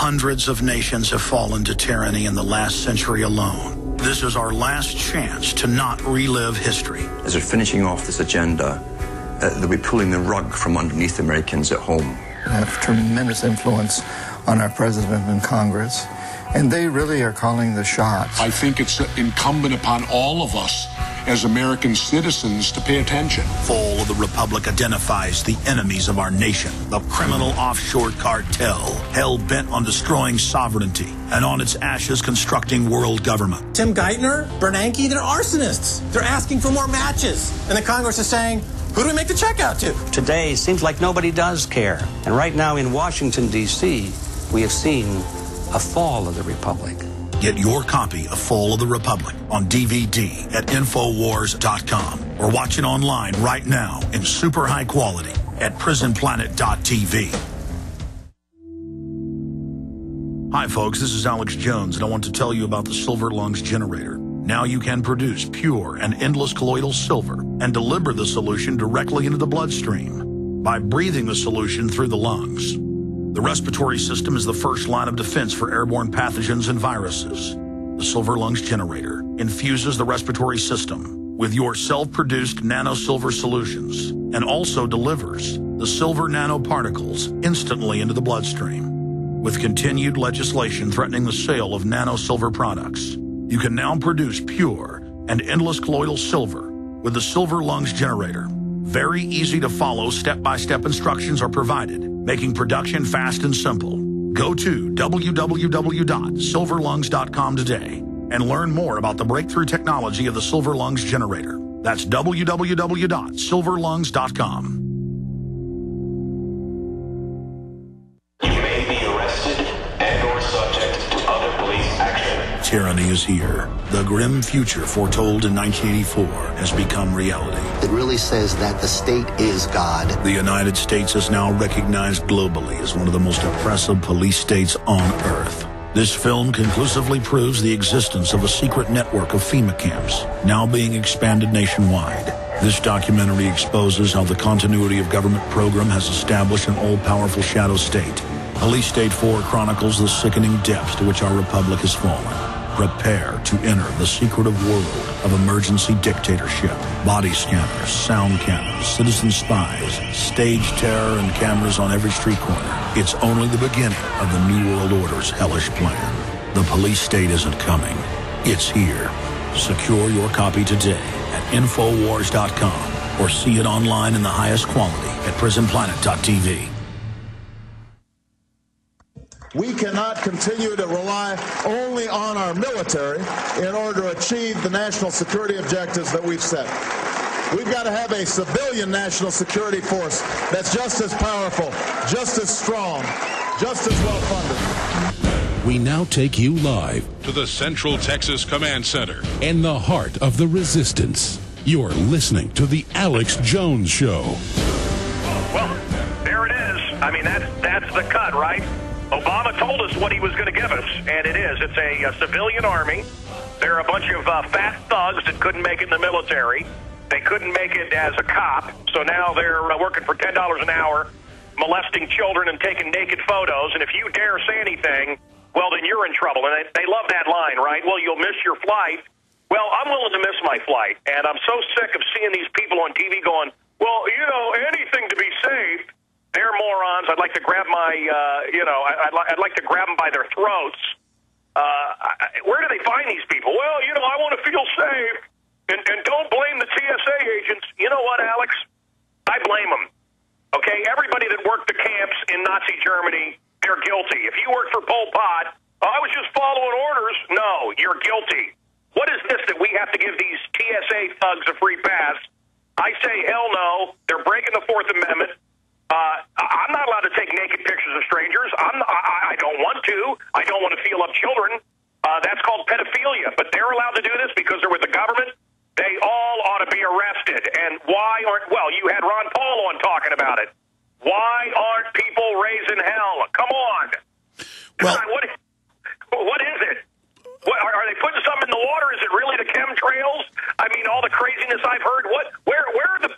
Hundreds of nations have fallen to tyranny in the last century alone. This is our last chance to not relive history. As they're finishing off this agenda, they'll be pulling the rug from underneath Americans at home. They have tremendous influence on our president and Congress, and they really are calling the shots. I think it's incumbent upon all of us as American citizens to pay attention. Fall of the Republic identifies the enemies of our nation, the criminal offshore cartel, hell-bent on destroying sovereignty, and on its ashes constructing world government. Tim Geithner, Bernanke, they're arsonists. They're asking for more matches. And the Congress is saying, who do we make the check out to? Today, seems like nobody does care. And right now in Washington, D.C., we have seen a fall of the Republic. Get your copy of Fall of the Republic on DVD at Infowars.com or watch it online right now in super high quality at PrisonPlanet.tv. Hi folks, this is Alex Jones and I want to tell you about the Silver Lungs Generator. Now you can produce pure and endless colloidal silver and deliver the solution directly into the bloodstream by breathing the solution through the lungs. The respiratory system is the first line of defense for airborne pathogens and viruses. The Silver Lungs Generator infuses the respiratory system with your self-produced nano-silver solutions and also delivers the silver nanoparticles instantly into the bloodstream. With continued legislation threatening the sale of nano-silver products, you can now produce pure and endless colloidal silver with the Silver Lungs Generator. Very easy to follow step-by-step instructions are provided, making production fast and simple. Go to www.silverlungs.com today and learn more about the breakthrough technology of the Silver Lungs Generator. That's www.silverlungs.com. You may be arrested and/or subject to other police action. Tyranny is here. The grim future foretold in 1984 has become reality. It really says that the state is God. The United States is now recognized globally as one of the most oppressive police states on Earth. This film conclusively proves the existence of a secret network of FEMA camps, now being expanded nationwide. This documentary exposes how the continuity of government program has established an all-powerful shadow state. Police State 4 chronicles the sickening depths to which our republic has fallen. Prepare to enter the secretive world of emergency dictatorship. Body scanners, sound cannons, citizen spies, stage terror, and cameras on every street corner. It's only the beginning of the New World Order's hellish plan. The police state isn't coming. It's here. Secure your copy today at Infowars.com or see it online in the highest quality at PrisonPlanet.tv. We cannot continue to rely only on our military in order to achieve the national security objectives that we've set. We've got to have a civilian national security force that's just as powerful, just as strong, just as well funded. We now take you live To the Central Texas Command Center. in the heart of the resistance. You're listening to The Alex Jones Show. Well, there it is. I mean, that's the cut, right? Obama told us what he was going to give us, and it is. It's a civilian army. They're a bunch of fat thugs that couldn't make it in the military. They couldn't make it as a cop, so now they're working for $10 an hour, molesting children and taking naked photos, and if you dare say anything, well, then you're in trouble. And they love that line, right? Well, you'll miss your flight. Well, I'm willing to miss my flight, and I'm so sick of seeing these people on TV going, well, you know, anything to be safe. They're morons. I'd like to grab my, I'd like to grab them by their throats. Where do they find these people? Well, you know, I want to feel safe. And don't blame the TSA agents. You know what, Alex? I blame them. Okay? Everybody that worked the camps in Nazi Germany, they're guilty. If you worked for Pol Pot, I was just following orders. No, you're guilty. What is this that we have to give these TSA thugs a free pass? I say hell no. They're breaking the Fourth Amendment. I'm not allowed to take naked pictures of strangers. I don't want to. I don't want to feel up children. That's called pedophilia. But they're allowed to do this because they're with the government. They all ought to be arrested. And why aren't, well, you had Ron Paul on talking about it. Why aren't people raising hell? Come on. Well, what is it? Are they putting something in the water? Is it really the chemtrails? I mean, all the craziness I've heard. Where are the...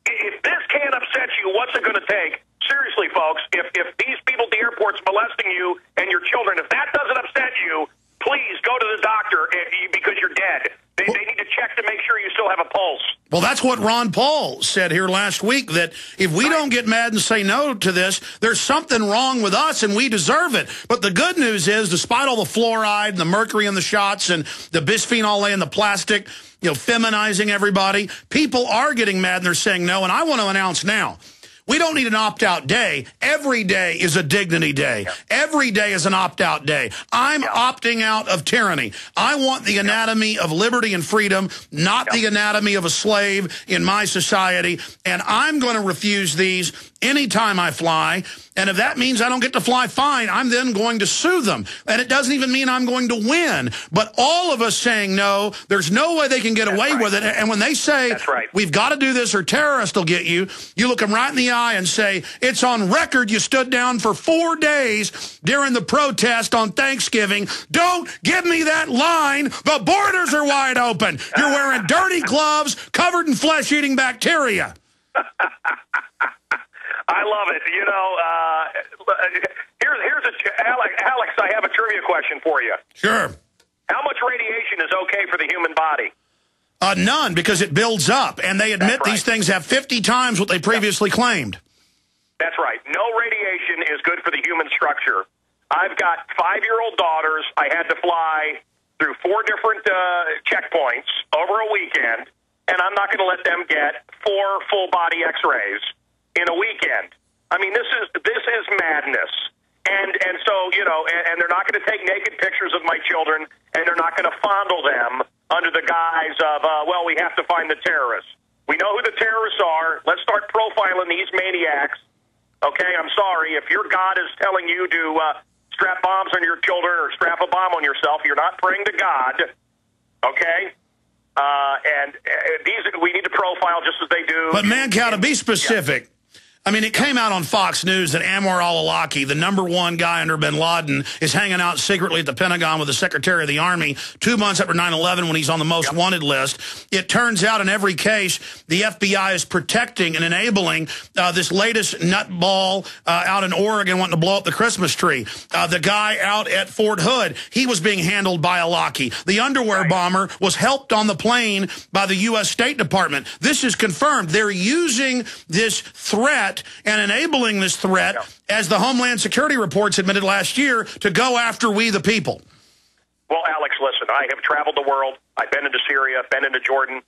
If this can't upset you, what's it going to take? Seriously, folks, if these people at the airport's molesting you and your children, if that doesn't upset you, please go to the doctor because you're dead. They need to check to make sure you still have a pulse. Well, that's what Ron Paul said here last week, that if we don't get mad and say no to this, there's something wrong with us and we deserve it. But the good news is, despite all the fluoride and the mercury in the shots and the bisphenol A in the plastic, feminizing everybody, people are getting mad and they're saying no. And I want to announce now, we don't need an opt-out day. Every day is a dignity day. Every day is an opt-out day. I'm opting out of tyranny. I want the anatomy of liberty and freedom, not the anatomy of a slave in my society. And I'm going to refuse these anytime I fly. And if that means I don't get to fly, fine. I'm then going to sue them. And it doesn't even mean I'm going to win. But all of us saying no, there's no way they can get away with it. And when they say, we've got to do this or terrorists will get you, you look them right in the eye and say, it's on record you stood down for 4 days during the protest on Thanksgiving. Don't give me that line. The borders are wide open. You're wearing dirty gloves covered in flesh-eating bacteria. I love it. Alex, I have a trivia question for you. Sure. How much radiation is okay for the human body? None, because it builds up, and they admit these things have 50 times what they previously claimed. That's right. No radiation is good for the human structure. I've got 5-year-old daughters. I had to fly through 4 different checkpoints over a weekend, and I'm not going to let them get 4 full-body X-rays in a weekend. I mean, this is madness. And so, and they're not going to take naked pictures of my children, and they're not going to fondle them under the guise of, we have to find the terrorists. We know who the terrorists are. Let's start profiling these maniacs. Okay, I'm sorry. If your God is telling you to strap bombs on your children or strap a bomb on yourself, you're not praying to God. Okay? And we need to profile just as they do. But, Mancow, to be specific, I mean, it came out on Fox News that Anwar al-Awlaki, the #1 guy under bin Laden, is hanging out secretly at the Pentagon with the Secretary of the Army 2 months after 9/11 when he's on the most wanted list. It turns out in every case, the FBI is protecting and enabling this latest nutball out in Oregon wanting to blow up the Christmas tree. The guy out at Fort Hood, he was being handled by Awlaki. The underwear bomber was helped on the plane by the U.S. State Department. This is confirmed. They're using this threat and enabling this threat, as the Homeland Security reports admitted last year, to go after we the people. Well, Alex, listen, I have traveled the world. I've been into Syria, been into Jordan.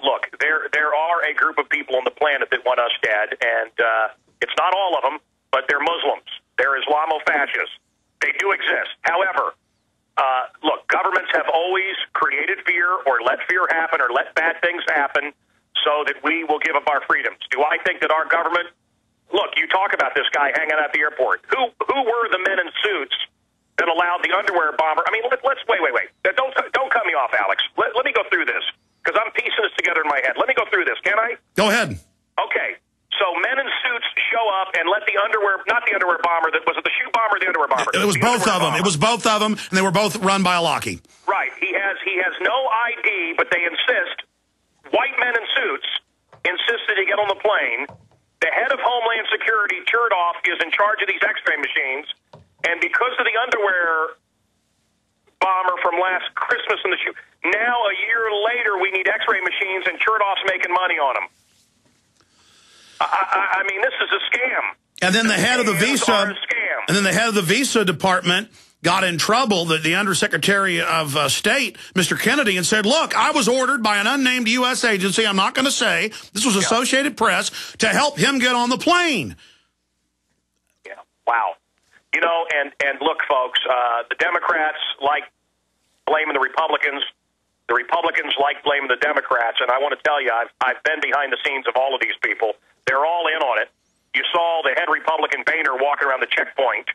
Look, there are a group of people on the planet that want us dead, and it's not all of them, but they're Muslims. They're Islamo-fascists. They do exist. However, look, governments have always created fear or let fear happen or let bad things happen so that we will give up our freedoms. Do I think that our government... Look, you talk about this guy hanging out at the airport. Who were the men in suits that allowed the underwear bomber... I mean, let's wait. Don't cut me off, Alex. Let me go through this, because I'm piecing this together in my head. Let me go through this, can I? Go ahead. Okay. So men in suits show up and let the underwear... Not the underwear bomber. Was it the shoe bomber or the underwear bomber? It was both of them. It was both of them, and they were both run by Awlaki. Right. He has no ID, but they insist... White men in suits insisted to get on the plane. The head of Homeland Security, Chertoff, is in charge of these X-ray machines. And because of the underwear bomber from last Christmas in the shoe, now a year later we need X-ray machines, and Chertoff's making money on them. I mean, this is a scam. And then the head of the visa department got in trouble, the Undersecretary of State, Mr. Kennedy, and said, look, I was ordered by an unnamed U.S. agency, I'm not going to say, this was Associated Press, to help him get on the plane. Yeah, wow. And look, folks, the Democrats like blaming the Republicans. The Republicans like blaming the Democrats, and I want to tell you, I've been behind the scenes of all of these people. They're all in on it. You saw the head Republican Boehner walking around the checkpoint.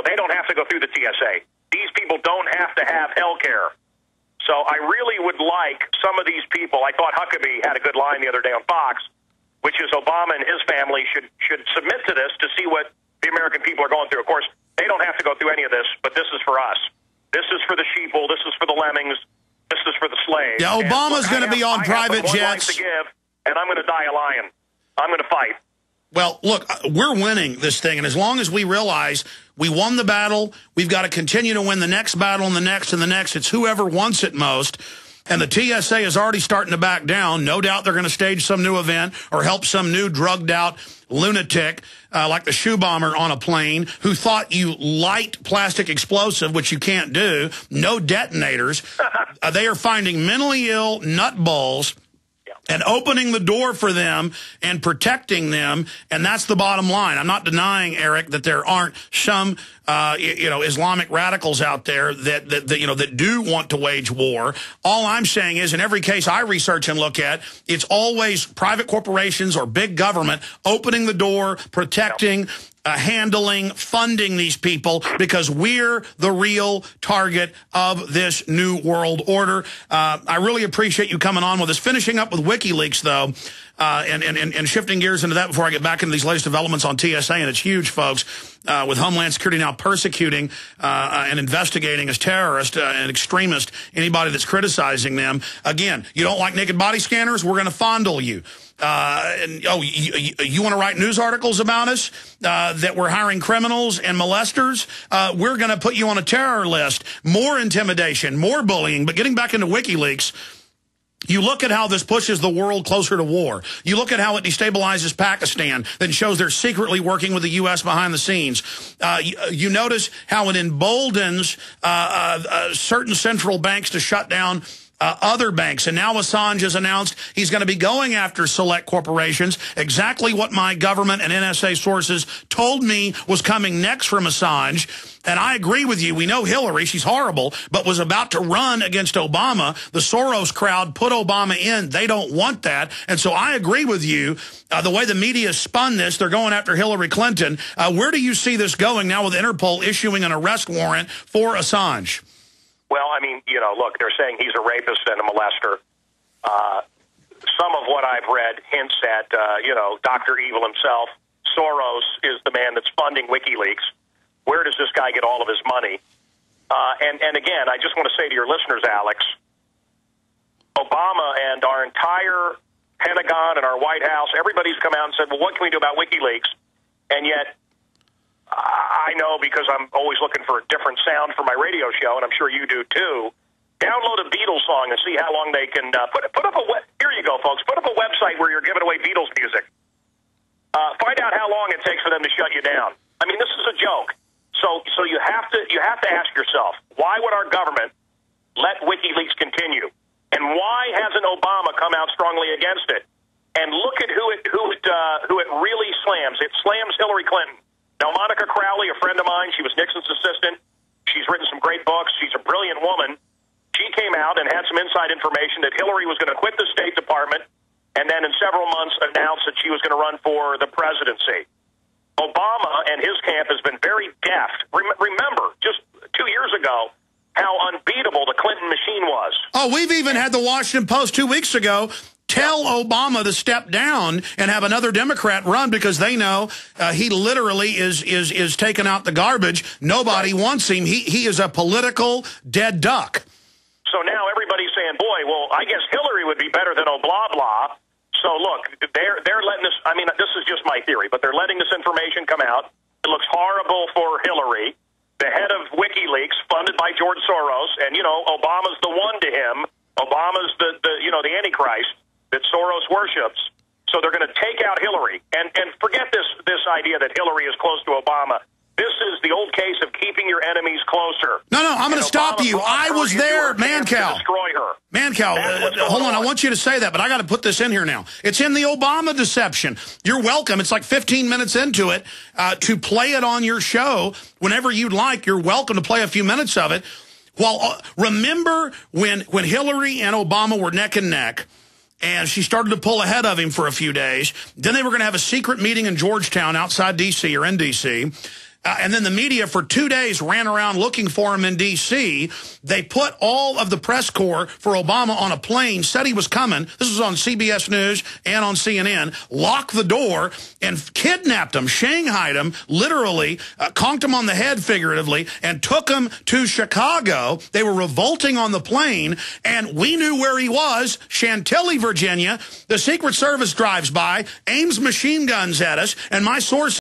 They don't have to go through the TSA. These people don't have to have health care. So I really would like some of these people. I thought Huckabee had a good line the other day on Fox, which is Obama and his family should submit to this to see what the American people are going through. Of course, they don't have to go through any of this, but this is for us. This is for the sheeple. This is for the lemmings. This is for the slaves. Yeah, Obama's going to be on private jets. I have one life to give, and I'm going to die a lion. I'm going to fight. Well, look, we're winning this thing, and as long as we realize we won the battle, we've got to continue to win the next battle and the next and the next. It's whoever wants it most. And the TSA is already starting to back down. No doubt they're going to stage some new event or help some new drugged-out lunatic like the shoe bomber on a plane who thought you light plastic explosive, which you can't do, no detonators. They are finding mentally ill nutballs and opening the door for them and protecting them, and that's the bottom line. I'm not denying, Eric, that there aren't some, Islamic radicals out there that do want to wage war. All I'm saying is, in every case I research and look at, it's always private corporations or big government opening the door, protecting, handling, funding these people, because we're the real target of this new world order. I really appreciate you coming on with us. Finishing up with WikiLeaks, though, and shifting gears into that before I get back into these latest developments on TSA, and it's huge, folks, with Homeland Security now persecuting and investigating as terrorist and extremist anybody that's criticizing them. Again, you don't like naked body scanners? We're going to fondle you. You want to write news articles about us, that we're hiring criminals and molesters? We're going to put you on a terror list. More intimidation, more bullying. But getting back into WikiLeaks, you look at how this pushes the world closer to war. You look at how it destabilizes Pakistan, then shows they're secretly working with the U.S. behind the scenes. You notice how it emboldens certain central banks to shut down other banks. And now Assange has announced he's going to be going after select corporations, exactly what my government and NSA sources told me was coming next from Assange. And I agree with you. We know Hillary, she's horrible, but was about to run against Obama. The Soros crowd put Obama in. They don't want that. And so I agree with you. The way the media spun this, they're going after Hillary Clinton. Where do you see this going now with Interpol issuing an arrest warrant for Assange? Well, I mean, look, they're saying he's a rapist and a molester. Some of what I've read hints at, Dr. Evil himself. Soros is the man that's funding WikiLeaks. Where does this guy get all of his money? And again, I just want to say to your listeners, Alex, Obama and our entire Pentagon and our White House, everybody's come out and said, well, what can we do about WikiLeaks? And yet, I know, because I'm always looking for a different sound for my radio show, and I'm sure you do too. Download a Beatles song and see how long they can put up here you go, folks. Put up a website where you're giving away Beatles music. Find out how long it takes for them to shut you down. I mean, this is a joke. So you have to ask yourself, why would our government let WikiLeaks continue, and why hasn't Obama come out strongly against it? And look at who it really slams. It slams Hillary Clinton. Now, Monica Crowley, a friend of mine, she was Nixon's assistant. She's written some great books. She's a brilliant woman. She came out and had some inside information that Hillary was going to quit the State Department and then in several months announced that she was going to run for the presidency. Obama and his camp has been very deft. Remember, just 2 years ago, how unbeatable the Clinton machine was. Oh, we've even had the Washington Post 2 weeks ago tell Obama to step down and have another Democrat run because they know he literally is taking out the garbage. Nobody wants him. He is a political dead duck. So now everybody's saying, boy, well, I guess Hillary would be better than blah, blah. So look, they're letting this, I mean, this is just my theory, but they're letting this information come out. It looks horrible for Hillary, the head of WikiLeaks, funded by George Soros, and, Obama's the one to him. Obama's the Antichrist that Soros worships. So they're going to take out Hillary. And forget this idea that Hillary is close to Obama. This is the old case of keeping your enemies closer. No, I'm going to stop you. I was there, Mancow. Destroy her. Mancow, hold on. I want you to say that, but I got to put this in here now. It's in the Obama deception. You're welcome. It's like 15 minutes into it to play it on your show whenever you'd like. You're welcome to play a few minutes of it. Well, remember when Hillary and Obama were neck and neck, and she started to pull ahead of him for a few days. Then they were going to have a secret meeting in Georgetown outside D.C. or in D.C., and then the media for 2 days ran around looking for him in D.C. They put all of the press corps for Obama on a plane, said he was coming. This was on CBS News and on CNN. Locked the door and kidnapped him, shanghaied him, literally, conked him on the head figuratively, and took him to Chicago. They were revolting on the plane, and we knew where he was, Chantilly, Virginia. The Secret Service drives by, aims machine guns at us, and my source